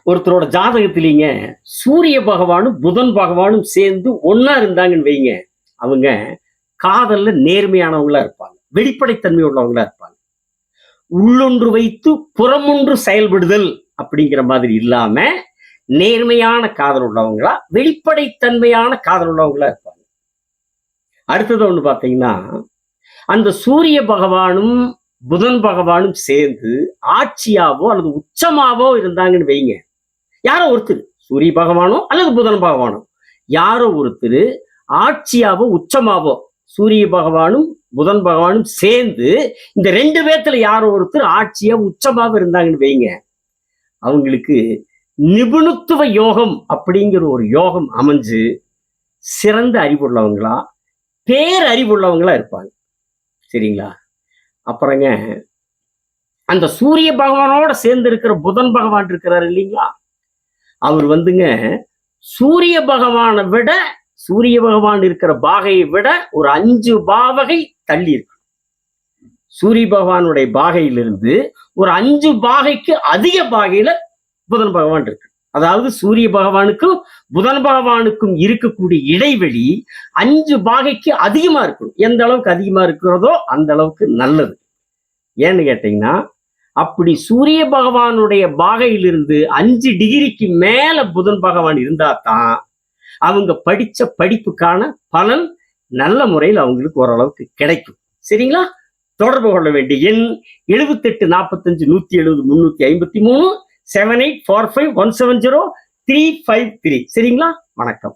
ஒருத்தரோட ஜாதகத்திலீங்க சூரிய பகவானும் புதன் பகவானும் சேர்ந்து ஒன்னா இருந்தாங்கன்னு வைங்க, அவங்க காதல்ல நேர்மையானவங்களா இருப்பாங்க, வெளிப்படைத்தன்மை உள்ளவங்களா இருப்பாங்க. உள்ளொன்று வைத்து புறமொன்று செயல்படுதல் அப்படிங்கிற மாதிரி இல்லாம நேர்மையான காதல் உள்ளவங்களா, வெளிப்படைத்தன்மையான காதல் உள்ளவங்களா இருப்பாங்க. அடுத்தது ஒண்ணு பாத்தீங்கன்னா, அந்த சூரிய பகவானும் புதன் பகவானும் சேர்ந்து ஆட்சியாவோ அல்லது உச்சமாவோ இருந்தாங்கன்னு வைங்க, யாரோ ஒருத்தர் சூரிய பகவானோ அல்லது புதன் பகவானோ யாரோ ஒருத்தர் ஆட்சியாவோ உச்சமாவோ சூரிய பகவானும் புதன் பகவானும் சேர்ந்து இந்த ரெண்டு பேர்த்துல யாரோ ஒருத்தர் ஆட்சியா உச்சமாக இருந்தாங்கன்னு வைங்க, அவங்களுக்கு நிபுணத்துவ யோகம் அப்படிங்கிற ஒரு யோகம் அமைஞ்சு சிறந்த அறிவுள்ளவங்களா, பேரறிவுள்ளவங்களா இருப்பாங்க. சரிங்களா? அப்புறங்க அந்த சூரிய பகவானோட சேர்ந்து இருக்கிற புதன் பகவான் இருக்கிறாரு இல்லைங்களா, அவர் வந்துங்க சூரிய பகவானை விட, சூரிய பகவான் இருக்கிற பாகையை விட ஒரு 5 பாவகை தள்ளி இருக்கு. சூரிய பகவானுடைய பாகையிலிருந்து ஒரு 5 பாகைக்கு அதிக பாகையில புதன் பகவான் இருக்கு. அதாவது சூரிய பகவானுக்கும் புதன் பகவானுக்கும் இருக்கக்கூடிய இடைவெளி 5 பாகைக்கு அதிகமா இருக்கும். எந்த அளவுக்கு அதிகமா இருக்கிறதோ அந்த அளவுக்கு நல்லது. ஏன்னு கேட்டீங்கன்னா, அப்படி சூரிய பகவானுடைய பாகையிலிருந்து 5 டிகிரிக்கு மேல புதன் பகவான் இருந்தா தான் அவங்க படிச்ச படிப்புக்கான பலன் நல்ல முறையில் அவங்களுக்கு ஓரளவுக்கு கிடைக்கும். சரிங்களா? தொடர்பு கொள்ள வேண்டிய எண் 78 45 170 353 7845 170 353. சரிங்களா? வணக்கம்.